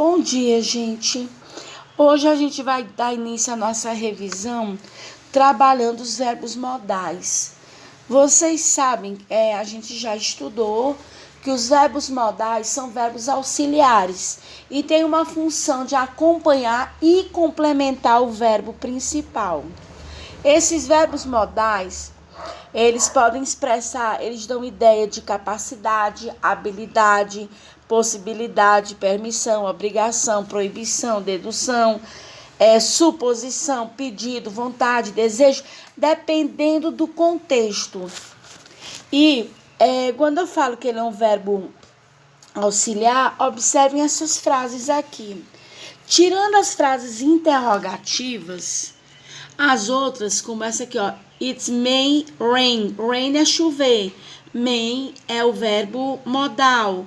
Bom dia, gente. Hoje a gente vai dar início à nossa revisão trabalhando os verbos modais. Vocês sabem, a gente já estudou que os verbos modais são verbos auxiliares e tem uma função de acompanhar e complementar o verbo principal. Esses verbos modais, eles podem expressar, eles dão ideia de capacidade, habilidade, possibilidade, permissão, obrigação, proibição, dedução, suposição, pedido, vontade, desejo, dependendo do contexto. E quando eu falo que ele é um verbo auxiliar, observem essas frases aqui. Tirando as frases interrogativas, as outras, como essa aqui, ó. It may rain. Rain é chover. May é o verbo modal.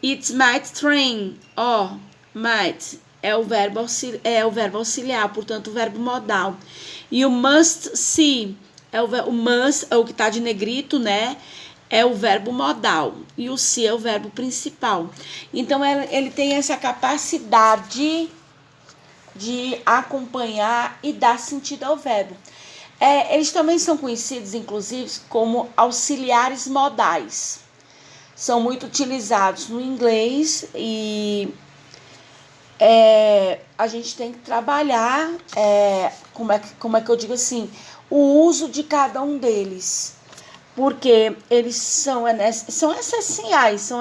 It might rain. Ó, might é o verbo auxiliar, portanto, o verbo modal. E o must see o must é o que está de negrito, né? É o verbo modal. E o see é o verbo principal. Então, ele tem essa capacidade de acompanhar e dar sentido ao verbo. Eles também são conhecidos, inclusive, como auxiliares modais. São muito utilizados no inglês e a gente tem que trabalhar, como é que eu digo assim, o uso de cada um deles. Porque eles são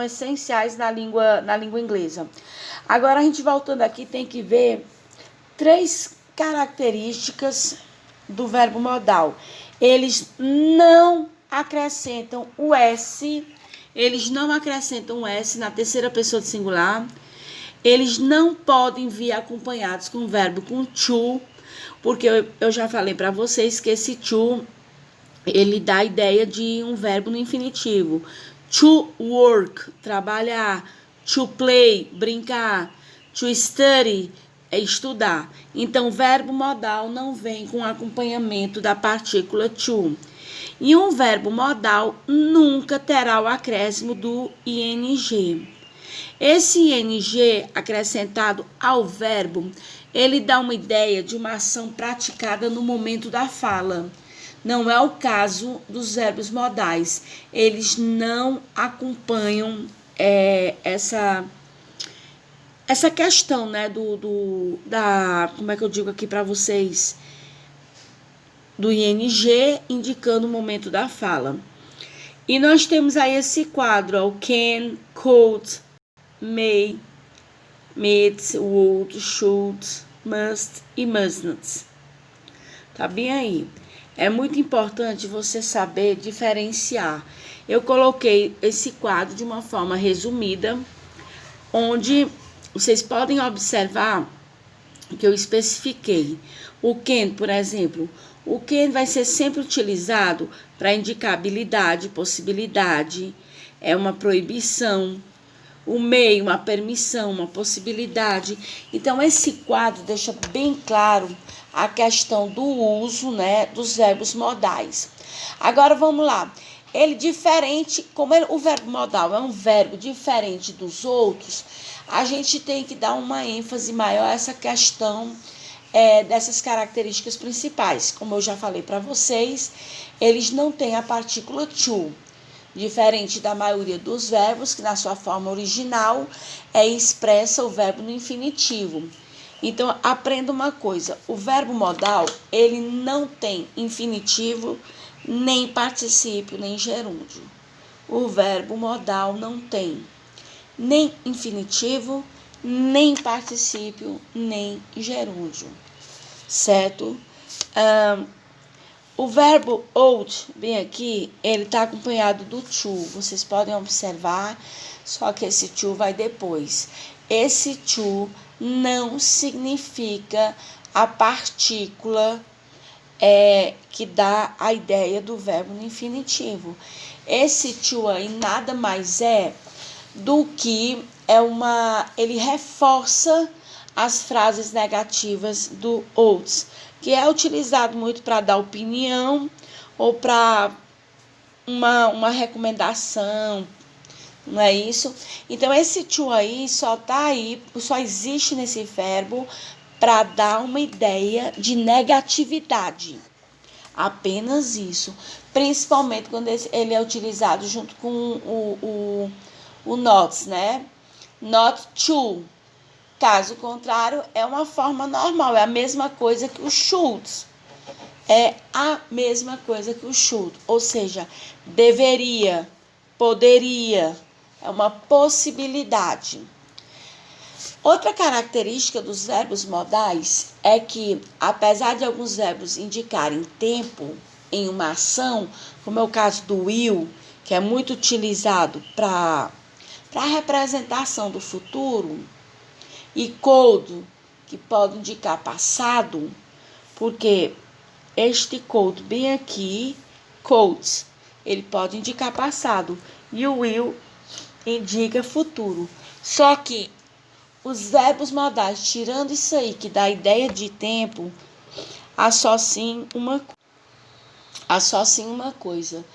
essenciais na língua inglesa. Agora, a gente voltando aqui, tem que ver 3 características do verbo modal. Eles não acrescentam o S, na terceira pessoa do singular. Eles não podem vir acompanhados com o verbo com to, porque eu já falei para vocês que esse to, ele dá a ideia de um verbo no infinitivo. To work, trabalhar. To play, brincar. To study, estudar. Então, o verbo modal não vem com acompanhamento da partícula to. E um verbo modal nunca terá o acréscimo do ing. Esse ing acrescentado ao verbo, ele dá uma ideia de uma ação praticada no momento da fala. Não é o caso dos verbos modais. Eles não acompanham essa questão, né, como é que eu digo aqui para vocês, do ing indicando o momento da fala. E nós temos aí esse quadro, ó, can, could, may, might, would, should, must e must not. Tá bem aí. É muito importante você saber diferenciar. Eu coloquei esse quadro de uma forma resumida, onde vocês podem observar que eu especifiquei. O can, por exemplo, o can vai ser sempre utilizado para indicar habilidade, possibilidade, é uma proibição. O may, uma permissão, uma possibilidade. Então, esse quadro deixa bem claro a questão do uso, né, dos verbos modais. Agora, vamos lá. O verbo modal é um verbo diferente dos outros, a gente tem que dar uma ênfase maior a essa questão dessas características principais. Como eu já falei para vocês, eles não têm a partícula to. Diferente da maioria dos verbos, que na sua forma original expressa o verbo no infinitivo. Então, aprenda uma coisa, o verbo modal, ele não tem infinitivo, nem particípio, nem gerúndio. O verbo modal não tem nem infinitivo, nem particípio, nem gerúndio, certo? O verbo ought, bem aqui, ele está acompanhado do to. Vocês podem observar, só que esse to vai depois. Esse to não significa a partícula que dá a ideia do verbo no infinitivo. Esse to aí nada mais é do que ele reforça as frases negativas do ought, que é utilizado muito para dar opinião ou para uma recomendação, não é isso? Então, esse to aí só existe nesse verbo para dar uma ideia de negatividade. Apenas isso. Principalmente quando ele é utilizado junto com o not, né? Not to. Caso contrário, é uma forma normal. É a mesma coisa que o should. É a mesma coisa que o should. Ou seja, deveria, poderia. É uma possibilidade. Outra característica dos verbos modais é que, apesar de alguns verbos indicarem tempo em uma ação, como é o caso do will, que é muito utilizado para a representação do futuro, e could, que pode indicar passado, porque este could bem aqui, could, ele pode indicar passado, e o will indica futuro. Só que os verbos modais, tirando isso aí, que dá a ideia de tempo, associem uma coisa.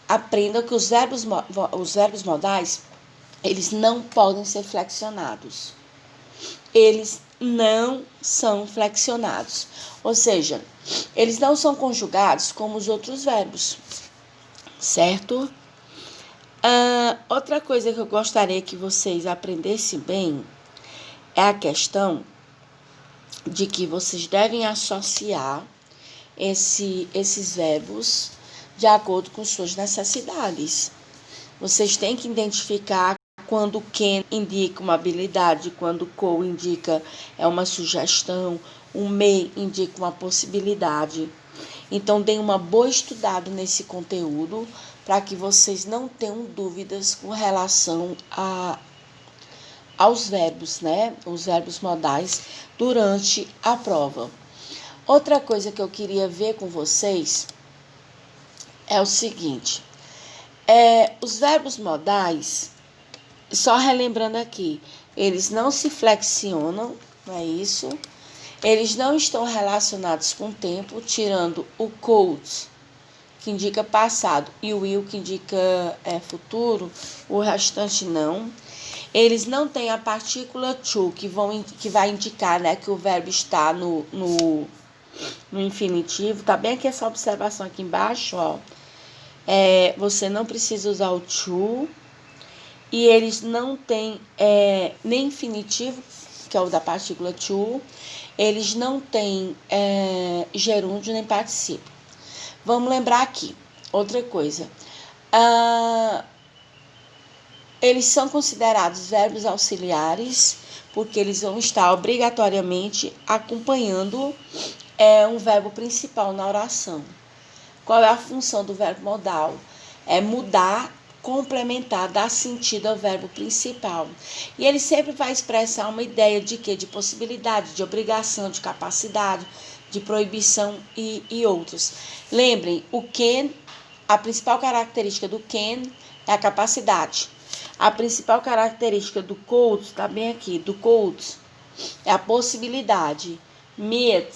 Aprenda que os verbos modais, eles não podem ser flexionados. Eles não são flexionados. Ou seja, eles não são conjugados como os outros verbos. Certo? Outra coisa que eu gostaria que vocês aprendessem bem é a questão de que vocês devem associar esses verbos de acordo com suas necessidades. Vocês têm que identificar quando can indica uma habilidade, quando could indica uma sugestão, o may indica uma possibilidade. Então, deem uma boa estudada nesse conteúdo para que vocês não tenham dúvidas com relação aos verbos, né? Os verbos modais durante a prova. Outra coisa que eu queria ver com vocês é o seguinte. Os verbos modais, só relembrando aqui, eles não se flexionam, não é isso? Eles não estão relacionados com o tempo, tirando o could, que indica passado, e o will, que indica futuro, o restante não. Eles não têm a partícula to, que vai indicar, né, que o verbo está no infinitivo. Tá bem aqui essa observação aqui embaixo, ó. Você não precisa usar o to. E eles não têm nem infinitivo, que é o da partícula to. Eles não têm gerúndio nem particípio. Vamos lembrar aqui, outra coisa. Eles são considerados verbos auxiliares, porque eles vão estar obrigatoriamente acompanhando um verbo principal na oração. Qual é a função do verbo modal? É mudar, complementar, dar sentido ao verbo principal. E ele sempre vai expressar uma ideia de quê? De possibilidade, de obrigação, de capacidade, de proibição e outros. Lembrem, o can, a principal característica do can é a capacidade. A principal característica do could, está bem aqui, do could, é a possibilidade. Might,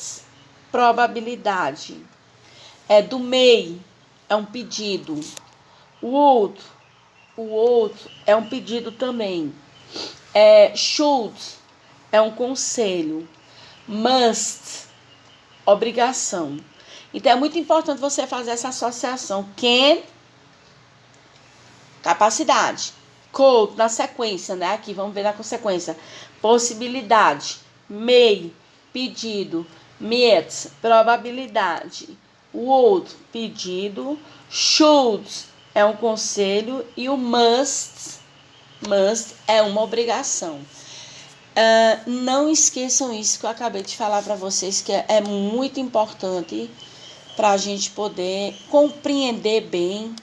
probabilidade. Do may, é um pedido. Would, o outro, é um pedido também. Should, é um conselho. Must, obrigação. Então, é muito importante você fazer essa associação. Can, capacidade. Could, na sequência, né? Aqui, vamos ver na consequência. Possibilidade. May, pedido. Might, probabilidade. Would, pedido. Should, é um conselho. E o must é uma obrigação. Não esqueçam isso que eu acabei de falar para vocês, que é muito importante para a gente poder compreender bem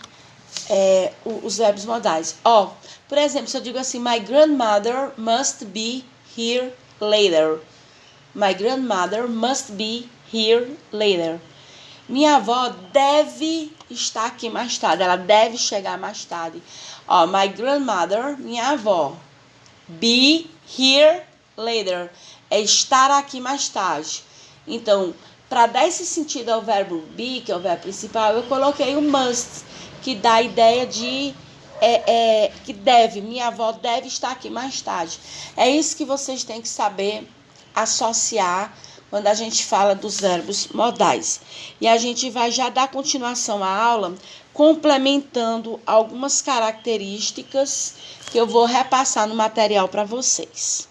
os verbos modais. Por exemplo, se eu digo assim, my grandmother must be here later. My grandmother must be here later. Minha avó deve estar aqui mais tarde. Ela deve chegar mais tarde. My grandmother, minha avó. Be here later. É estar aqui mais tarde. Então, para dar esse sentido ao verbo be, que é o verbo principal, eu coloquei o must, que dá a ideia de que deve, minha avó deve estar aqui mais tarde. É isso que vocês têm que saber associar quando a gente fala dos verbos modais. E a gente vai já dar continuação à aula, complementando algumas características que eu vou repassar no material para vocês.